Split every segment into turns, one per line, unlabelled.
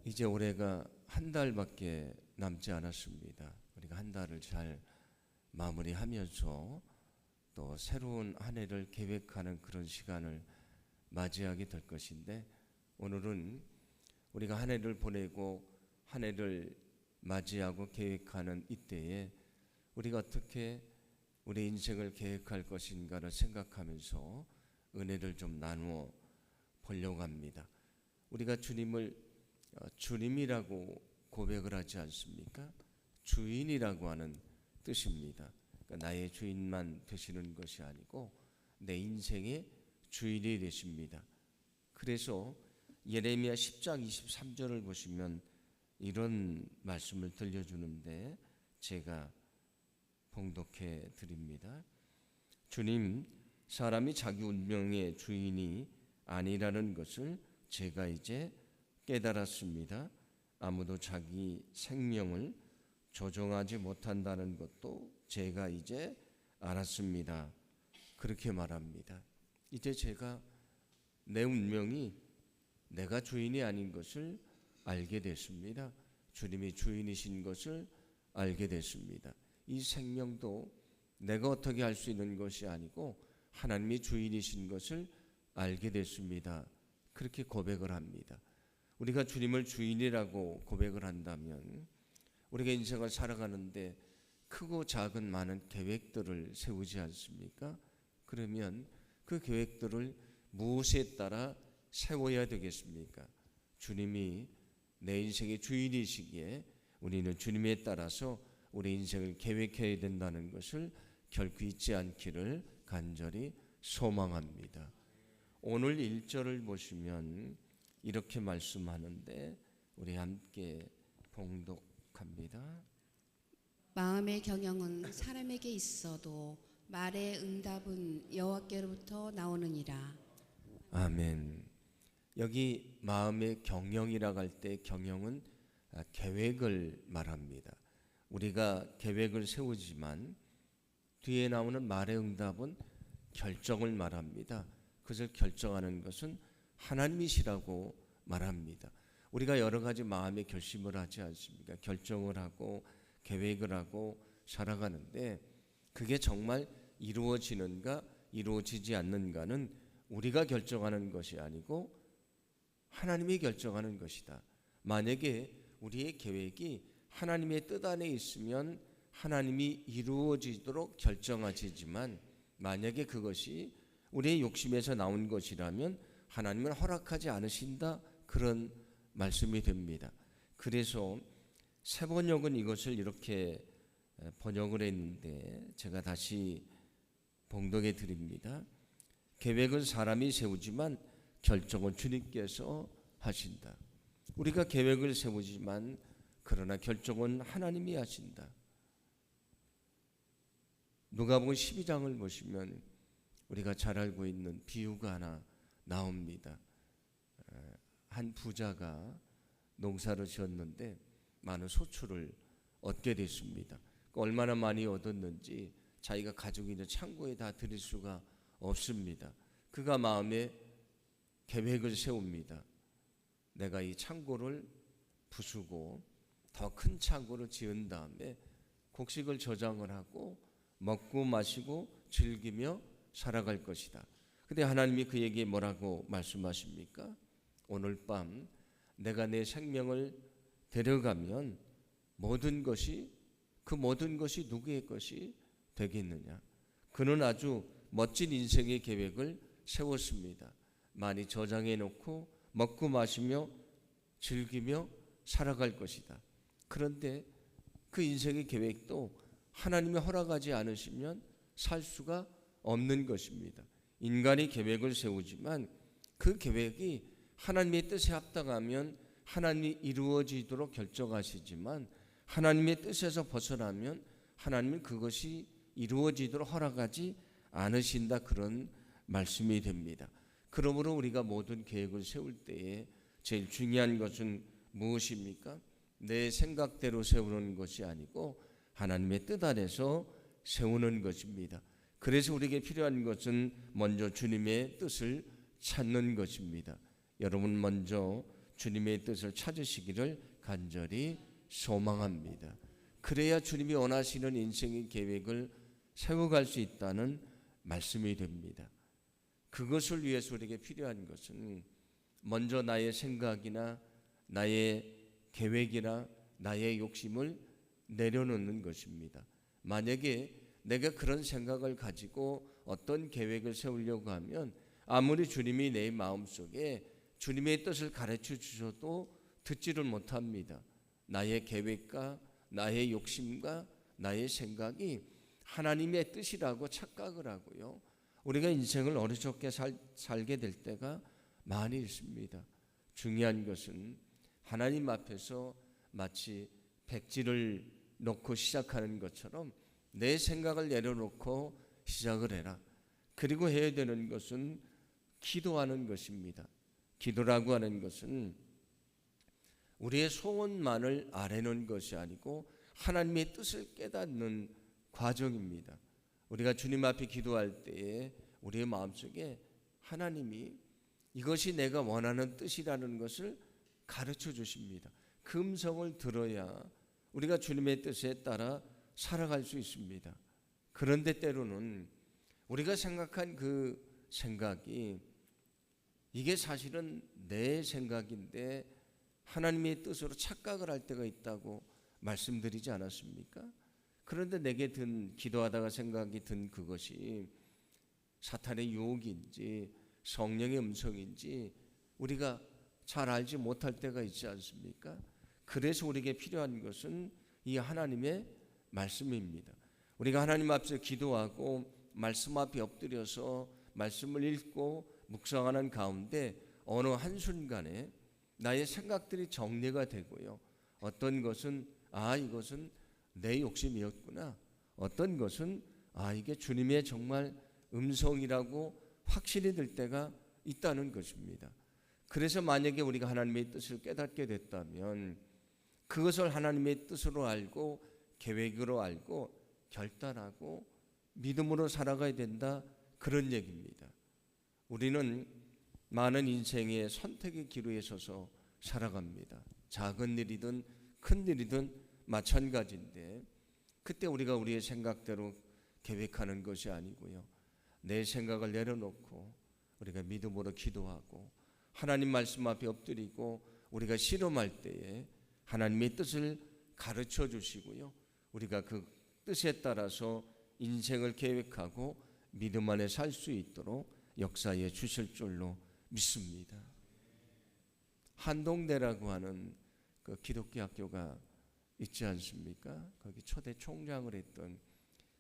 이제 올해가 한 달밖에 남지 않았습니다. 우리가 한 달을 잘 마무리하면서 또 새로운 한 해를 계획하는 그런 시간을 맞이하게 될 것인데, 오늘은 우리가 한 해를 보내고 한 해를 맞이하고 계획하는 이때에 우리가 어떻게 우리 인생을 계획할 것인가를 생각하면서 은혜를 좀 나누어 보려고 합니다. 우리가 주님을 주님이라고 고백을 하지 않습니까? 주인이라고 하는 뜻입니다. 그러니까 나의 주인만 되시는 것이 아니고 내 인생의 주인이 되십니다. 그래서 예레미야 10장 23절을 보시면 이런 말씀을 들려주는데 제가 봉독해 드립니다. 주님, 사람이 자기 운명의 주인이 아니라는 것을 제가 이제 깨달았습니다. 아무도 자기 생명을 조종하지 못한다는 것도 제가 이제 알았습니다. 그렇게 말합니다. 이제 제가 내 운명이 내가 주인이 아닌 것을 알게 됐습니다. 주님이 주인이신 것을 알게 됐습니다. 이 생명도 내가 어떻게 할 수 있는 것이 아니고 하나님이 주인이신 것을 알게 됐습니다. 그렇게 고백을 합니다. 우리가 주님을 주인이라고 고백을 한다면 우리가 인생을 살아가는데 크고 작은 많은 계획들을 세우지 않습니까? 그러면 그 계획들을 무엇에 따라 세워야 되겠습니까? 주님이 내 인생의 주인이시기에 우리는 주님에 따라서 우리 인생을 계획해야 된다는 것을 결코 잊지 않기를 간절히 소망합니다. 오늘 1절을 보시면 이렇게 말씀하는데 우리 함께 봉독합니다.
마음의 경영은 사람에게 있어도 말의 응답은 여호와께로부터 나오느니라.
아멘. 여기 마음의 경영이라고 할 때 경영은 계획을 말합니다. 우리가 계획을 세우지만 뒤에 나오는 말의 응답은 결정을 말합니다. 그것을 결정하는 것은 하나님이시라고 말합니다. 우리가 여러 가지 마음의 결심을 하지 않습니까? 결정을 하고 계획을 하고 살아가는데 그게 정말 이루어지는가 이루어지지 않는가는 우리가 결정하는 것이 아니고 하나님이 결정하는 것이다. 만약에 우리의 계획이 하나님의 뜻 안에 있으면 하나님이 이루어지도록 결정하시지만 만약에 그것이 우리의 욕심에서 나온 것이라면 하나님은 허락하지 않으신다, 그런 말씀이 됩니다. 그래서 세번역은 이것을 이렇게 번역을 했는데 제가 다시 봉독해 드립니다. 계획은 사람이 세우지만 결정은 주님께서 하신다. 우리가 계획을 세우지만 그러나 결정은 하나님이 하신다. 누가복음 12장을 보시면 우리가 잘 알고 있는 비유가 하나 나옵니다. 한 부자가 농사를 지었는데 많은 소출을 얻게 됐습니다. 얼마나 많이 얻었는지 자기가 가지고 있는 창고에 다 드릴 수가 없습니다. 그가 마음에 계획을 세웁니다. 내가 이 창고를 부수고 더 큰 창고를 지은 다음에 곡식을 저장을 하고 먹고 마시고 즐기며 살아갈 것이다. 근데 하나님이 그에게 뭐라고 말씀하십니까? 오늘 밤 내가 내 생명을 데려가면 그 모든 것이 누구의 것이 되겠느냐? 그는 아주 멋진 인생의 계획을 세웠습니다. 많이 저장해 놓고 먹고 마시며 즐기며 살아갈 것이다. 그런데 그 인생의 계획도 하나님이 허락하지 않으시면 살 수가 없는 것입니다. 인간이 계획을 세우지만 그 계획이 하나님의 뜻에 합당하면 하나님이 이루어지도록 결정하시지만 하나님의 뜻에서 벗어나면 하나님은 그것이 이루어지도록 허락하지 않으신다, 그런 말씀이 됩니다. 그러므로 우리가 모든 계획을 세울 때에 제일 중요한 것은 무엇입니까? 내 생각대로 세우는 것이 아니고 하나님의 뜻 안에서 세우는 것입니다. 그래서 우리에게 필요한 것은 먼저 주님의 뜻을 찾는 것입니다. 여러분 먼저 주님의 뜻을 찾으시기를 간절히 소망합니다. 그래야 주님이 원하시는 인생의 계획을 세워갈 수 있다는 말씀이 됩니다. 그것을 위해서 우리에게 필요한 것은 먼저 나의 생각이나 나의 계획이나 나의 욕심을 내려놓는 것입니다. 만약에 내가 그런 생각을 가지고 어떤 계획을 세우려고 하면 아무리 주님이 내 마음속에 주님의 뜻을 가르쳐 주셔도 듣지를 못합니다. 나의 계획과 나의 욕심과 나의 생각이 하나님의 뜻이라고 착각을 하고요. 우리가 인생을 어리석게 살게 될 때가 많이 있습니다. 중요한 것은 하나님 앞에서 마치 백지를 놓고 시작하는 것처럼 내 생각을 내려놓고 시작을 해라. 그리고 해야 되는 것은 기도하는 것입니다. 기도라고 하는 것은 우리의 소원만을 아뢰는 것이 아니고 하나님의 뜻을 깨닫는 과정입니다. 우리가 주님 앞에 기도할 때에 우리의 마음속에 하나님이 이것이 내가 원하는 뜻이라는 것을 가르쳐 주십니다. 그 음성을 들어야 우리가 주님의 뜻에 따라 살아갈 수 있습니다. 그런데 때로는 우리가 생각한 그 생각이 이게 사실은 내 생각인데 하나님의 뜻으로 착각을 할 때가 있다고 말씀드리지 않았습니까? 그런데 내게 기도하다가 생각이 든 그것이 사탄의 유혹인지 성령의 음성인지 우리가 잘 알지 못할 때가 있지 않습니까? 그래서 우리에게 필요한 것은 이 하나님의 말씀입니다. 우리가 하나님 앞에서 기도하고 말씀 앞에 엎드려서 말씀을 읽고 묵상하는 가운데 어느 한순간에 나의 생각들이 정리가 되고요. 어떤 것은 이것은 내 욕심이었구나. 어떤 것은 이게 주님의 정말 음성이라고 확신이 들 때가 있다는 것입니다. 그래서 만약에 우리가 하나님의 뜻을 깨닫게 됐다면 그것을 하나님의 뜻으로 알고 계획으로 알고 결단하고 믿음으로 살아가야 된다, 그런 얘기입니다. 우리는 많은 인생의 선택의 기로에 서서 살아갑니다. 작은 일이든 큰 일이든 마찬가지인데 그때 우리가 우리의 생각대로 계획하는 것이 아니고요. 내 생각을 내려놓고 우리가 믿음으로 기도하고 하나님 말씀 앞에 엎드리고 우리가 실험할 때에 하나님의 뜻을 가르쳐 주시고요. 우리가 그 뜻에 따라서 인생을 계획하고 믿음 안에 살 수 있도록 역사해 주실 줄로 믿습니다. 한동대라고 하는 그 기독교 학교가 있지 않습니까? 거기 초대 총장을 했던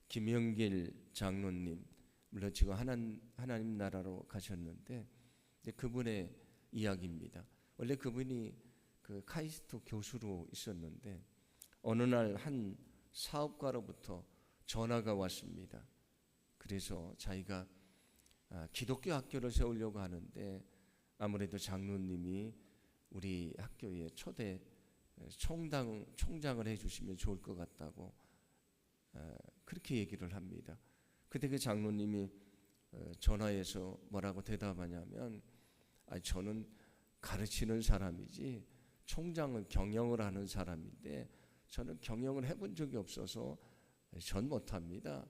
김영길 장로님, 물론 지금 하나님 나라로 가셨는데 그분의 이야기입니다. 원래 그분이 그 카이스트 교수로 있었는데 어느 날 한 사업가로부터 전화가 왔습니다. 그래서 자기가 기독교 학교를 세우려고 하는데 아무래도 장로님이 우리 학교에 초대 총장을 해주시면 좋을 것 같다고 그렇게 얘기를 합니다. 그때 그 장로님이 전화해서 뭐라고 대답하냐면 저는 가르치는 사람이지 총장은 경영을 하는 사람인데 저는 경영을 해본 적이 없어서 전 못합니다.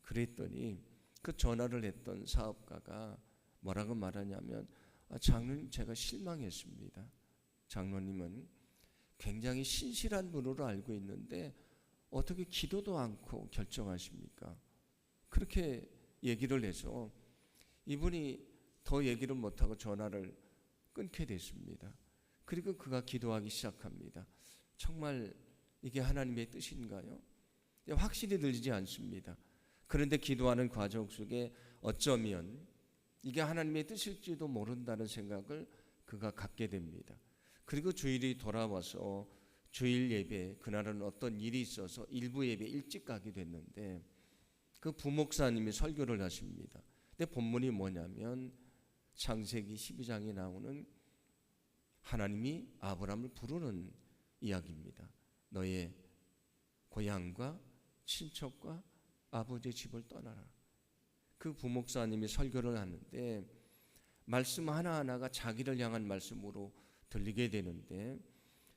그랬더니 그 전화를 했던 사업가가 뭐라고 말하냐면 장로님, 제가 실망했습니다. 장로님은 굉장히 신실한 분으로 알고 있는데 어떻게 기도도 않고 결정하십니까? 그렇게 얘기를 해서 이분이 더 얘기를 못하고 전화를 끊게 됐습니다. 그리고 그가 기도하기 시작합니다. 정말 이게 하나님의 뜻인가요? 확실히 들리지 않습니다. 그런데 기도하는 과정 속에 어쩌면 이게 하나님의 뜻일지도 모른다는 생각을 그가 갖게 됩니다. 그리고 주일이 돌아와서 주일 예배, 그날은 어떤 일이 있어서 일부 예배 일찍 가게 됐는데 그 부목사님이 설교를 하십니다. 근데 본문이 뭐냐면 창세기 12장에 나오는 하나님이 아브라함을 부르는 이야기입니다. 너의 고향과 친척과 아버지의 집을 떠나라. 그 부목사님이 설교를 하는데 말씀 하나하나가 자기를 향한 말씀으로 들리게 되는데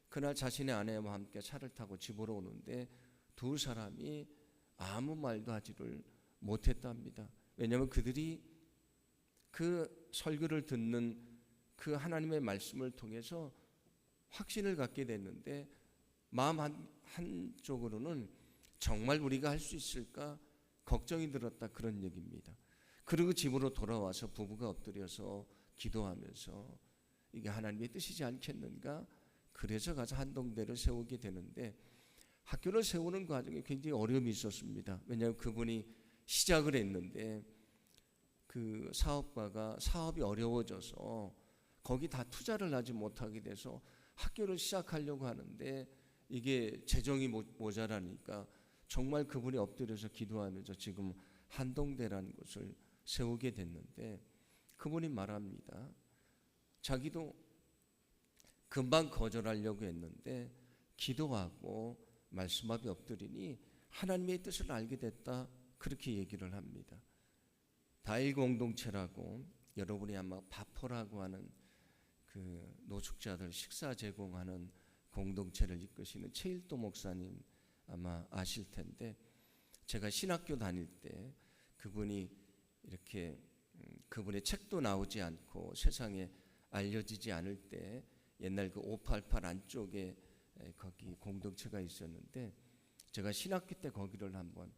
그날 자신의 아내와 함께 차를 타고 집으로 오는데 두 사람이 아무 말도 하지를 못했답니다. 왜냐하면 그들이 그 설교를 듣는 그 하나님의 말씀을 통해서 확신을 갖게 됐는데 마음 한쪽으로는 정말 우리가 할 수 있을까 걱정이 들었다, 그런 얘기입니다. 그리고 집으로 돌아와서 부부가 엎드려서 기도하면서 이게 하나님의 뜻이지 않겠는가, 그래서 가서 한동대를 세우게 되는데 학교를 세우는 과정에 굉장히 어려움이 있었습니다. 왜냐하면 그분이 시작을 했는데 그 사업가가 사업이 어려워져서 거기 다 투자를 하지 못하게 돼서 학교를 시작하려고 하는데 이게 재정이 모자라니까 정말 그분이 엎드려서 기도하면서 지금 한동대라는 곳을 세우게 됐는데 그분이 말합니다. 자기도 금방 거절하려고 했는데 기도하고 말씀 앞에 엎드리니 하나님의 뜻을 알게 됐다, 그렇게 얘기를 합니다. 다일 공동체라고 여러분이 아마 바포라고 하는 그 노숙자들 식사 제공하는 공동체를 이끄시는 최일도 목사님 아마 아실 텐데, 제가 신학교 다닐 때 그분이 이렇게 그분의 책도 나오지 않고 세상에 알려지지 않을 때 옛날 그 588 안쪽에 거기 공동체가 있었는데 제가 신학기 때 거기를 한번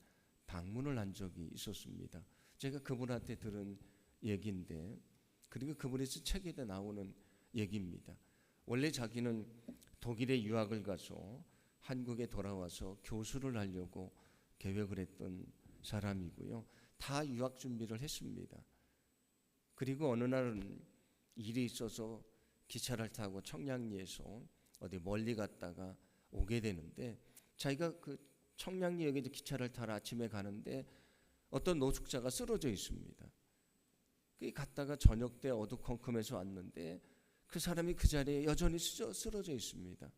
방문을 한 적이 있었습니다. 제가 그분한테 들은 얘기인데, 그리고 그분이 쓴 책에도 나오는 얘기입니다. 원래 자기는 독일에 유학을 가서 한국에 돌아와서 교수를 하려고 계획을 했던 사람이고요. 다 유학 준비를 했습니다. 그리고 어느 날은 일이 있어서 기차를 타고 청량리에서 어디 멀리 갔다가 오게 되는데 자기가 그 청량리역에 기차를 타러 아침에 가는데 어떤 노숙자가 쓰러져 있습니다. 그 갔다가 저녁 때 어두컴컴해서 왔는데 그 사람이 그 자리에 여전히 쓰러져 있습니다.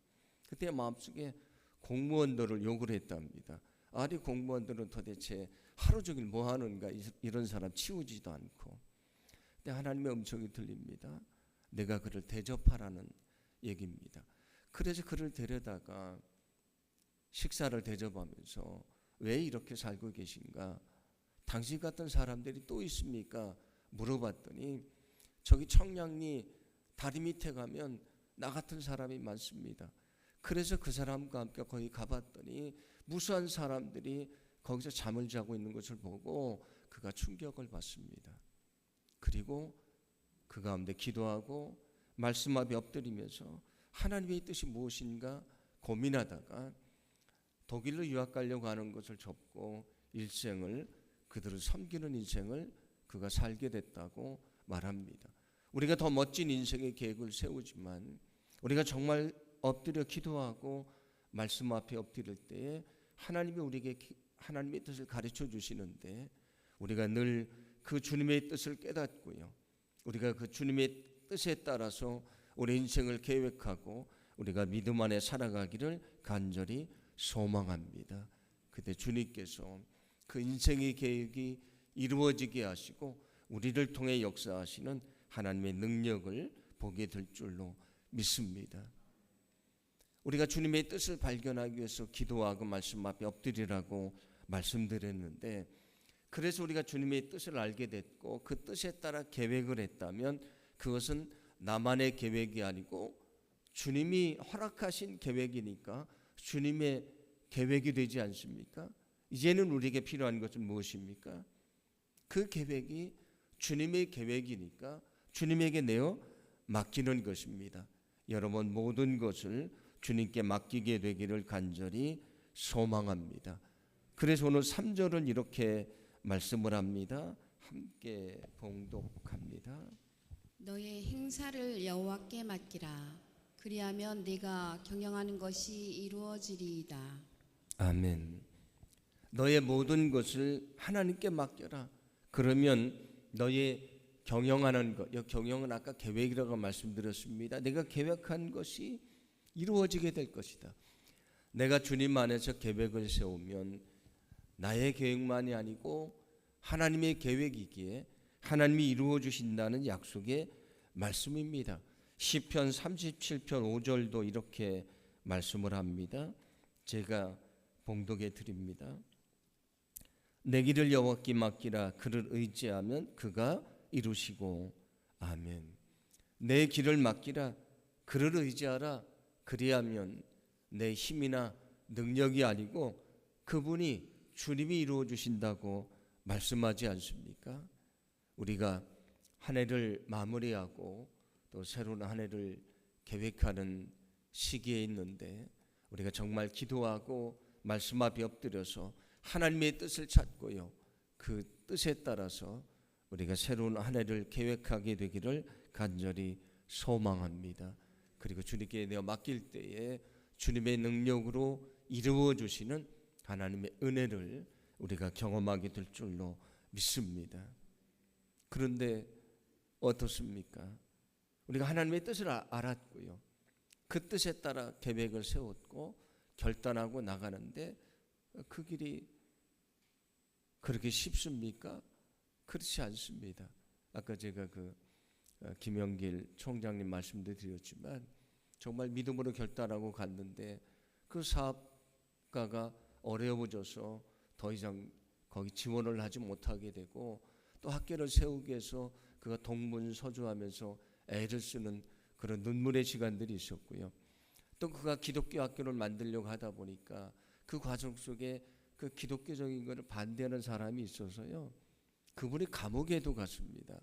그때 마음속에 공무원들을 욕을 했답니다. 아니 공무원들은 도대체 하루 종일 뭐 하는가, 이런 사람 치우지도 않고. 근데 하나님의 음성이 들립니다. 내가 그를 대접하라는 얘기입니다. 그래서 그를 데려다가 식사를 대접하면서 왜 이렇게 살고 계신가, 당신 같은 사람들이 또 있습니까 물어봤더니 저기 청량리 다리 밑에 가면 나 같은 사람이 많습니다. 그래서 그 사람과 함께 거기 가봤더니 무수한 사람들이 거기서 잠을 자고 있는 것을 보고 그가 충격을 받습니다. 그리고 그 가운데 기도하고 말씀 앞에 엎드리면서 하나님의 뜻이 무엇인가 고민하다가 독일로 유학 가려고 하는 것을 접고 일생을 그들을 섬기는 인생을 그가 살게 됐다고 말합니다. 우리가 더 멋진 인생의 계획을 세우지만 우리가 정말 엎드려 기도하고 말씀 앞에 엎드릴 때에 하나님이 우리에게 하나님의 뜻을 가르쳐 주시는데 우리가 늘 그 주님의 뜻을 깨닫고요, 우리가 그 주님의 뜻에 따라서 우리 인생을 계획하고 우리가 믿음 안에 살아가기를 간절히 소망합니다. 그때 주님께서 그 인생의 계획이 이루어지게 하시고 우리를 통해 역사하시는 하나님의 능력을 보게 될 줄로 믿습니다. 우리가 주님의 뜻을 발견하기 위해서 기도하고 말씀 앞에 엎드리라고 말씀드렸는데, 그래서 우리가 주님의 뜻을 알게 됐고 그 뜻에 따라 계획을 했다면 그것은 나만의 계획이 아니고 주님이 허락하신 계획이니까 주님의 계획이 되지 않습니까? 이제는 우리에게 필요한 것은 무엇입니까? 그 계획이 주님의 계획이니까 주님에게 내어 맡기는 것입니다. 여러분 모든 것을 주님께 맡기게 되기를 간절히 소망합니다. 그래서 오늘 3절은 이렇게 말씀을 합니다. 함께 봉독합니다.
너의 행사를 여호와께 맡기라. 그리하면 네가 경영하는 것이 이루어지리이다.
아멘. 너의 모든 것을 하나님께 맡겨라. 그러면 너의 경영하는 것, 경영은 아까 계획이라고 말씀드렸습니다. 내가 계획한 것이 이루어지게 될 것이다. 내가 주님 안에서 계획을 세우면 나의 계획만이 아니고 하나님의 계획이기에 하나님이 이루어 주신다는 약속의 말씀입니다. 시편 37편 5절도 이렇게 말씀을 합니다. 제가 봉독해 드립니다. 내 길을 여호와께 맡기라. 그를 의지하면 그가 이루시고. 아멘. 내 길을 맡기라. 그를 의지하라. 그리하면 내 힘이나 능력이 아니고 그분이 주님이 이루어 주신다고 말씀하지 않습니까? 우리가 한 해를 마무리하고 또 새로운 한 해를 계획하는 시기에 있는데 우리가 정말 기도하고 말씀 앞에 엎드려서 하나님의 뜻을 찾고요, 그 뜻에 따라서 우리가 새로운 한 해를 계획하게 되기를 간절히 소망합니다. 그리고 주님께 내어 맡길 때에 주님의 능력으로 이루어 주시는 하나님의 은혜를 우리가 경험하게 될 줄로 믿습니다. 그런데 어떻습니까? 우리가 하나님의 뜻을 알았고요, 그 뜻에 따라 계획을 세웠고 결단하고 나가는데 그 길이 그렇게 쉽습니까? 그렇지 않습니다. 아까 제가 김영길 총장님 말씀도 드렸지만 정말 믿음으로 결단하고 갔는데 그 사업가가 어려워져서 더 이상 거기 지원을 하지 못하게 되고 또 학교를 세우기 위해서 그가 동문서주하면서 애를 쓰는 그런 눈물의 시간들이 있었고요. 또 그가 기독교 학교를 만들려고 하다 보니까 그 과정 속에 그 기독교적인 것을 반대하는 사람이 있어서요, 그분이 감옥에도 갔습니다.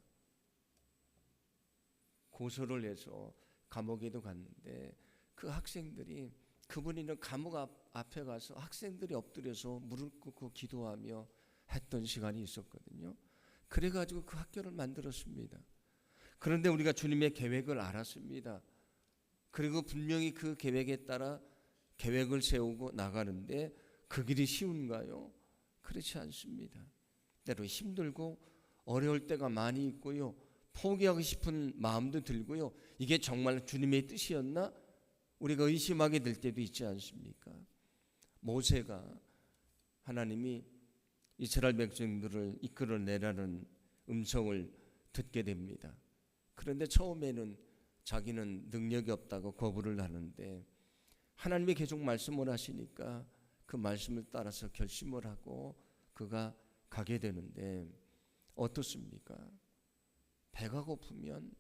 고소를 해서 감옥에도 갔는데 그 학생들이 그분이 있는 감옥 앞에 가서 학생들이 엎드려서 무릎 꿇고 기도하며 했던 시간이 있었거든요. 그래가지고 그 학교를 만들었습니다. 그런데 우리가 주님의 계획을 알았습니다. 그리고 분명히 그 계획에 따라 계획을 세우고 나가는데 그 길이 쉬운가요? 그렇지 않습니다. 때로 힘들고 어려울 때가 많이 있고요, 포기하고 싶은 마음도 들고요, 이게 정말 주님의 뜻이었나? 우리가 의심하게 될 때도 있지 않습니까? 모세가 하나님이 이스라엘 백성들을 이끌어내라는 음성을 듣게 됩니다. 그런데 처음에는 자기는 능력이 없다고 거부를 하는데 하나님이 계속 말씀을 하시니까 그 말씀을 따라서 결심을 하고 그가 가게 되는데 어떻습니까? 배가 고프면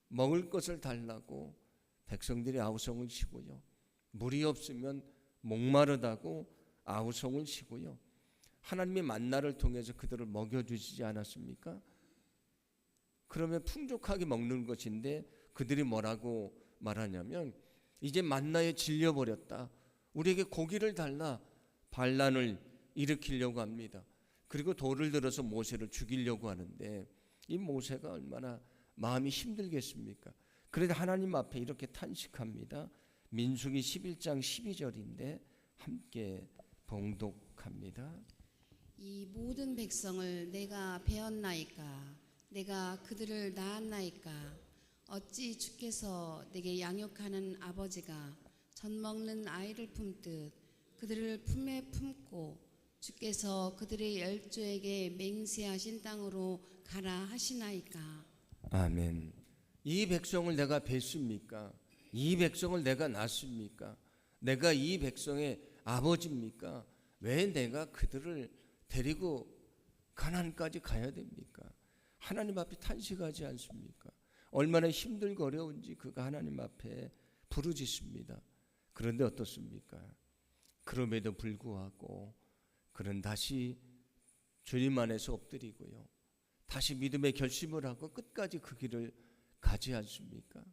먹을 것을 달라고 백성들이 아우성을 치고요, 물이 없으면 목마르다고 아우성을 치고요, 하나님의 만나를 통해서 그들을 먹여주시지 않았습니까? 그러면 풍족하게 먹는 것인데 그들이 뭐라고 말하냐면 이제 만나에 질려버렸다, 우리에게 고기를 달라 반란을 일으키려고 합니다. 그리고 돌을 들어서 모세를 죽이려고 하는데 이 모세가 얼마나 마음이 힘들겠습니까? 그래도 하나님 앞에 이렇게 탄식합니다. 민수기 11장 12절인데 함께 봉독합니다.
이 모든 백성을 내가 배었나이까? 내가 그들을 낳았나이까? 어찌 주께서 내게 양육하는 아버지가 젖 먹는 아이를 품듯 그들을 품에 품고 주께서 그들의 열조에게 맹세하신 땅으로 가라 하시나이까?
아멘. 이 백성을 내가 뵀습니까? 이 백성을 내가 낳습니까? 내가 이 백성의 아버지입니까? 왜 내가 그들을 데리고 가나안까지 가야 됩니까? 하나님 앞에 탄식하지 않습니까? 얼마나 힘들고 어려운지 그가 하나님 앞에 부르짖습니다. 그런데 어떻습니까? 그럼에도 불구하고 그는 다시 주님 안에서 엎드리고요, 다시 믿음의 결심을 하고 끝까지 그 길을 가지 않습니까?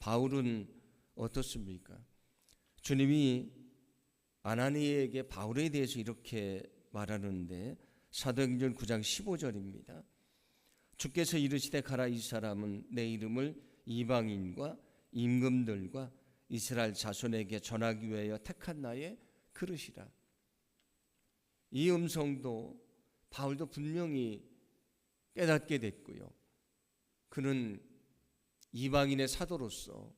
바울은 어떻습니까? 주님이 아나니에게 바울에 대해서 이렇게 말하는데 사도행전 9장 15절입니다. 주께서 이르시되 가라, 이 사람은 내 이름을 이방인과 임금들과 이스라엘 자손에게 전하기 위하여 택한 나의 그릇이라. 이 음성도 바울도 분명히 깨닫게 됐고요, 그는 이방인의 사도로서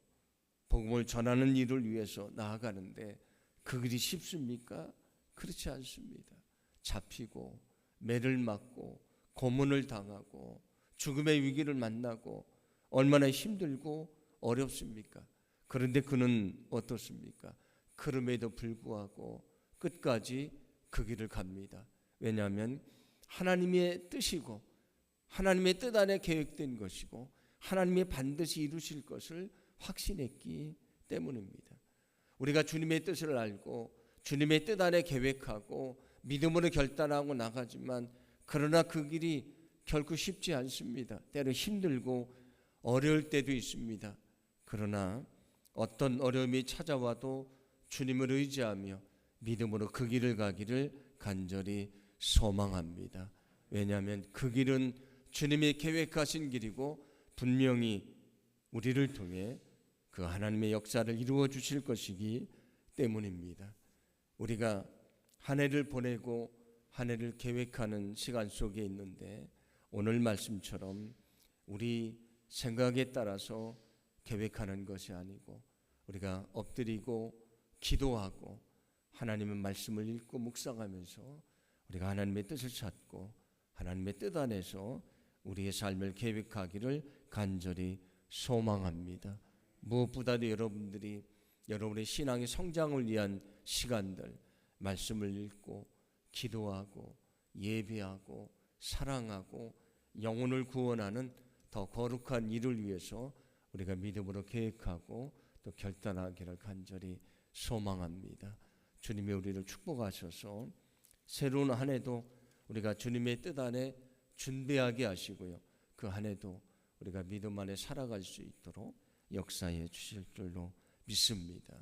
복음을 전하는 일을 위해서 나아가는데 그 길이 쉽습니까? 그렇지 않습니다. 잡히고 매를 맞고 고문을 당하고 죽음의 위기를 만나고 얼마나 힘들고 어렵습니까? 그런데 그는 어떻습니까? 그럼에도 불구하고 끝까지 그 길을 갑니다. 왜냐하면 하나님의 뜻이고 하나님의 뜻 안에 계획된 것이고 하나님이 반드시 이루실 것을 확신했기 때문입니다. 우리가 주님의 뜻을 알고 주님의 뜻 안에 계획하고 믿음으로 결단하고 나가지만 그러나 그 길이 결코 쉽지 않습니다. 때로 힘들고 어려울 때도 있습니다. 그러나 어떤 어려움이 찾아와도 주님을 의지하며 믿음으로 그 길을 가기를 간절히 소망합니다. 왜냐하면 그 길은 주님이 계획하신 길이고 분명히 우리를 통해 그 하나님의 역사를 이루어 주실 것이기 때문입니다. 우리가 한 해를 보내고 한 해를 계획하는 시간 속에 있는데 오늘 말씀처럼 우리 생각에 따라서 계획하는 것이 아니고 우리가 엎드리고 기도하고 하나님의 말씀을 읽고 묵상하면서 우리가 하나님의 뜻을 찾고 하나님의 뜻 안에서 우리의 삶을 계획하기를 간절히 소망합니다. 무엇보다도 여러분들이 여러분의 신앙의 성장을 위한 시간들, 말씀을 읽고 기도하고 예배하고 사랑하고 영혼을 구원하는 더 거룩한 일을 위해서 우리가 믿음으로 계획하고 또 결단하기를 간절히 소망합니다. 주님이 우리를 축복하셔서 새로운 한 해도 우리가 주님의 뜻 안에 준비하게 하시고요. 그 한 해도 우리가 믿음 안에 살아갈 수 있도록 역사해 주실 줄로 믿습니다.